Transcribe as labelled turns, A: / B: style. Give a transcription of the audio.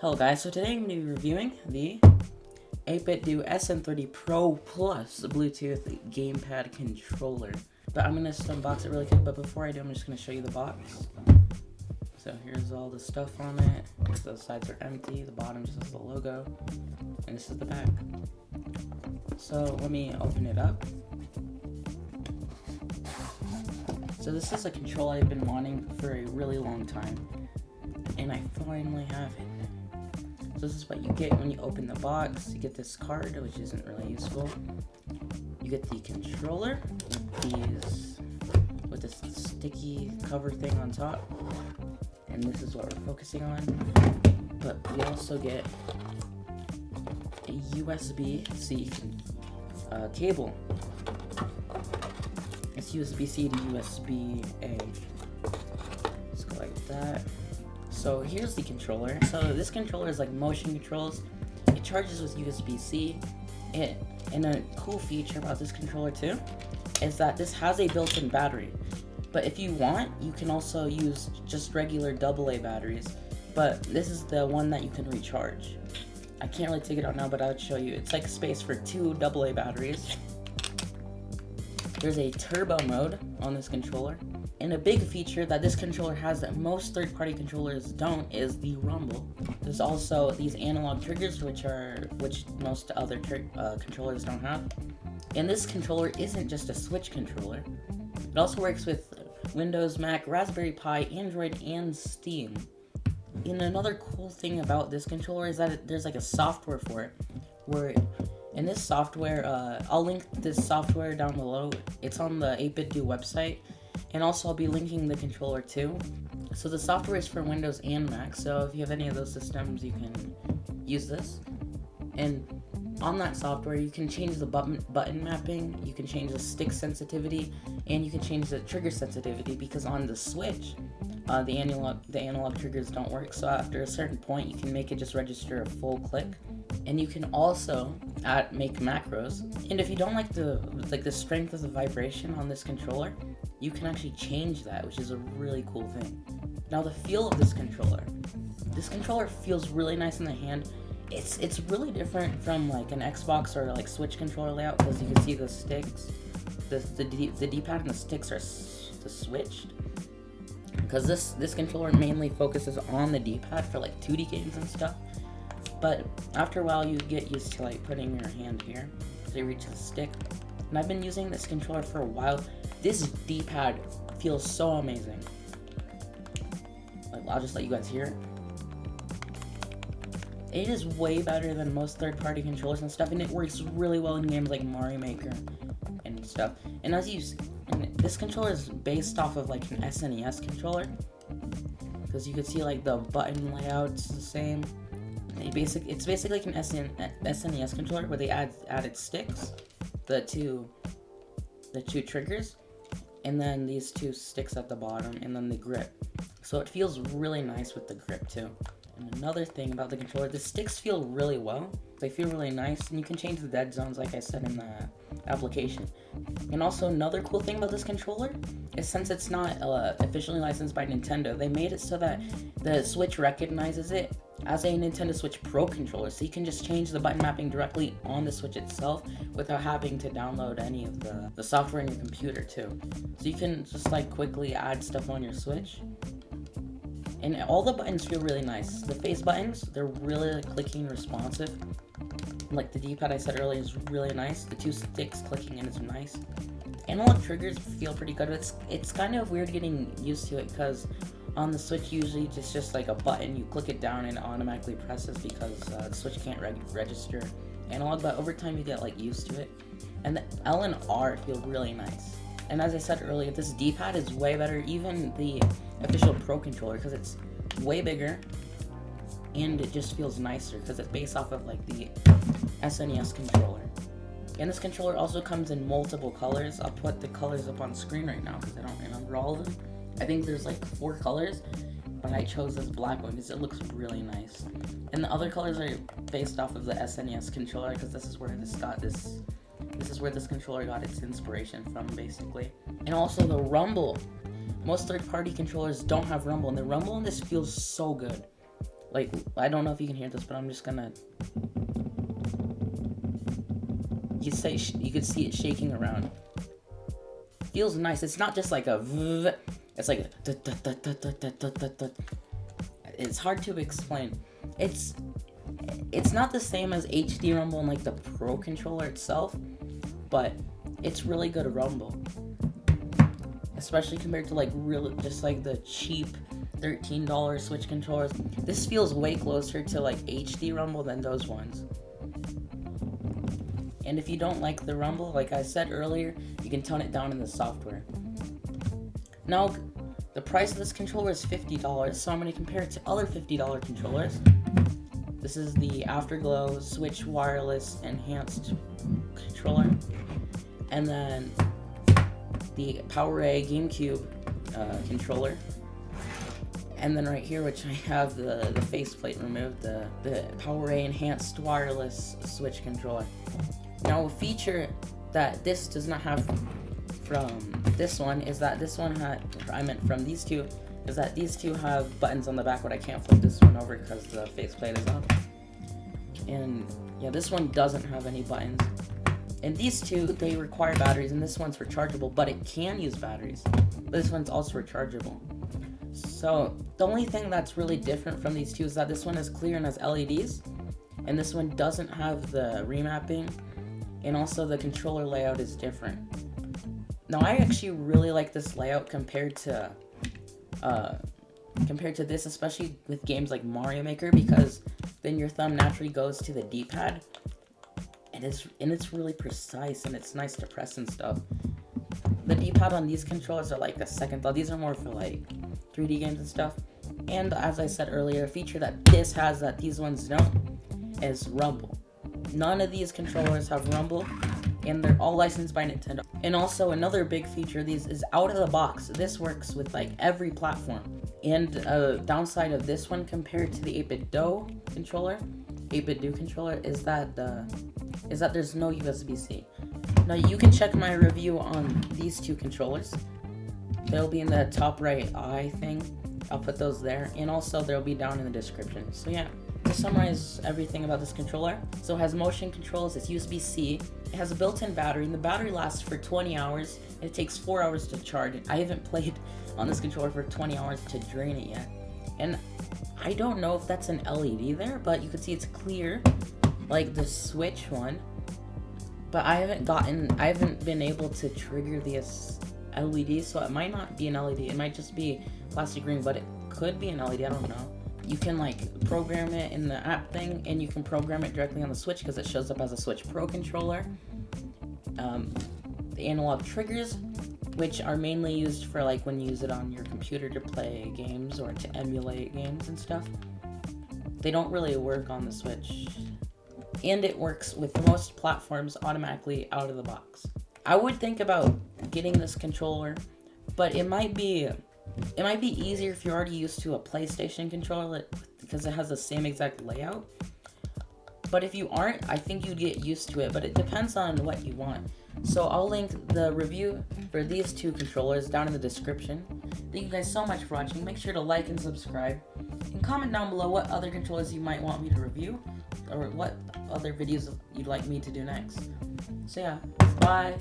A: Hello guys, so today I'm going to be reviewing the 8BitDo Sn30 Pro Plus Bluetooth gamepad controller. But I'm going to just unbox it really quick, but before I do, I'm just going to show you the box. So here's all the stuff on it. The sides are empty, the bottom just has the logo, and this is the back. So let me open it up. So this is a controller I've been wanting for a really long time, and I finally have it. So this is what you get when you open the box. You get this card, which isn't really useful. You get the controller with this sticky cover thing on top, and this is what we're focusing on. But we also get a USB-C cable. It's USB-C to USB-A. Let's go like that. So here's the controller. So this controller is like motion controls. It charges with USB-C. And a cool feature about this controller too is that this has a built-in battery. But if you want, you can also use just regular AA batteries. But this is the one that you can recharge. I can't really take it out now, but I'll show you. It's like space for 2 AA batteries. There's a turbo mode on this controller. And a big feature that this controller has that most third-party controllers don't is the rumble. There's also these analog triggers which most other controllers don't have. And this controller isn't just a Switch controller. It also works with Windows, Mac, Raspberry Pi, Android, and Steam. And another cool thing about this controller is that there's like a software for it, in this software, I'll link this software down below. It's on the 8BitDo website. And also I'll be linking the controller too. So the software is for Windows and Mac, so if you have any of those systems, you can use this. And on that software, you can change the button mapping, you can change the stick sensitivity, and you can change the trigger sensitivity, because on the Switch, the analog triggers don't work. So after a certain point, you can make it just register a full click. And you can also make macros. And if you don't like the strength of the vibration on this controller, you can actually change that, which is a really cool thing. Now the feel of this controller feels really nice in the hand. It's really different from like an Xbox or like Switch controller layout, because you can see the sticks, the D-pad and the sticks are switched. Because this controller mainly focuses on the D-pad for like 2D games and stuff. But after a while, you get used to like putting your hand here to reach the stick. And I've been using this controller for a while. This D-pad feels so amazing. Like, I'll just let you guys hear it. It is way better than most third-party controllers and stuff, and it works really well in games like Mario Maker and stuff. And this controller is based off of like an SNES controller, because you can see like the button layout's the same. It's basically like an SNES controller where they added sticks, the two triggers, and then these 2 sticks at the bottom, and then the grip. So it feels really nice with the grip too. And another thing about the controller, the sticks feel really well. They feel really nice, and you can change the dead zones like I said in the application. And also another cool thing about this controller is, since it's not officially licensed by Nintendo, they made it so that the Switch recognizes it as a Nintendo Switch Pro controller, so you can just change the button mapping directly on the Switch itself without having to download any of the software in your computer too. So you can just like quickly add stuff on your Switch. And all the buttons feel really nice. The face buttons, they're really like, clicking responsive. Like the D-pad I said earlier is really nice. The 2 sticks clicking in is nice. Analog triggers feel pretty good. It's kind of weird getting used to it, because on the Switch usually it's just like a button. You click it down and it automatically presses, because the Switch can't register analog. But over time you get like used to it. And the L and R feel really nice. And as I said earlier, this D-pad is way better, even the official Pro controller, because it's way bigger and it just feels nicer because it's based off of like the SNES controller. And this controller also comes in multiple colors. I'll put the colors up on screen right now because I don't remember all of them. I think there's like 4 colors, but I chose this black one because it looks really nice. And the other colors are based off of the SNES controller, because this is where this controller got its inspiration from, basically. And also the rumble. Most third-party controllers don't have rumble, and the rumble in this feels so good. Like, I don't know if you can hear this, but I'm just gonna. You could see it shaking around. Feels nice. It's not just like a. It's like. It's hard to explain. It's not the same as HD Rumble and like the Pro Controller itself, but it's really good Rumble. Especially compared to like just like the cheap $13 Switch controllers. This feels way closer to like HD Rumble than those ones. And if you don't like the Rumble, like I said earlier, you can tone it down in the software. Now, the price of this controller is $50, so I'm going to compare it to other $50 controllers. This is the Afterglow Switch Wireless Enhanced Controller. And then the PowerA GameCube controller. And then right here, which I have the faceplate removed, the PowerA Enhanced Wireless Switch controller. Now, a feature that this does not have from this one is that this one from these two, is that these two have buttons on the back, but I can't flip this one over because the faceplate is on. And yeah, this one doesn't have any buttons. And these two, they require batteries, and this one's rechargeable, but it can use batteries. But this one's also rechargeable. So the only thing that's really different from these two is that this one is clear and has LEDs, and this one doesn't have the remapping, and also the controller layout is different. Now, I actually really like this layout compared to this, especially with games like Mario Maker, because then your thumb naturally goes to the D-pad, and it's really precise, and it's nice to press and stuff. The D-pad on these controllers are like a second thought. These are more for like 3D games and stuff. And as I said earlier, a feature that this has that these ones don't is Rumble. None of these controllers have Rumble, and they're all licensed by Nintendo. And also another big feature of these is out of the box. This works with like every platform. And a downside of this one compared to the 8-bit Do controller is that there's no USB-C. Now you can check my review on these two controllers. They'll be in the top right eye thing. I'll put those there, and also they'll be down in the description. So yeah, to summarize everything about this controller, so it has motion controls, it's USB-C, it has a built-in battery, and the battery lasts for 20 hours, and it takes 4 hours to charge it. I haven't played on this controller for 20 hours to drain it yet, and I don't know if that's an LED there, but you can see it's clear, like the Switch one, but I haven't been able to trigger this LED, so it might not be an LED, it might just be plastic ring, but it could be an LED, I don't know. You can like program it in the app thing, and you can program it directly on the Switch because it shows up as a Switch Pro Controller. The analog triggers, which are mainly used for like when you use it on your computer to play games or to emulate games and stuff. They don't really work on the Switch. And it works with most platforms automatically out of the box. I would think about getting this controller, but it might be easier if you're already used to a PlayStation controller because it has the same exact layout. But if you aren't, I think you'd get used to it, but it depends on what you want. So I'll link the review for these two controllers down in the description. Thank you guys so much for watching. Make sure to like and subscribe. And comment down below what other controllers you might want me to review, or what other videos you'd like me to do next. So yeah, bye!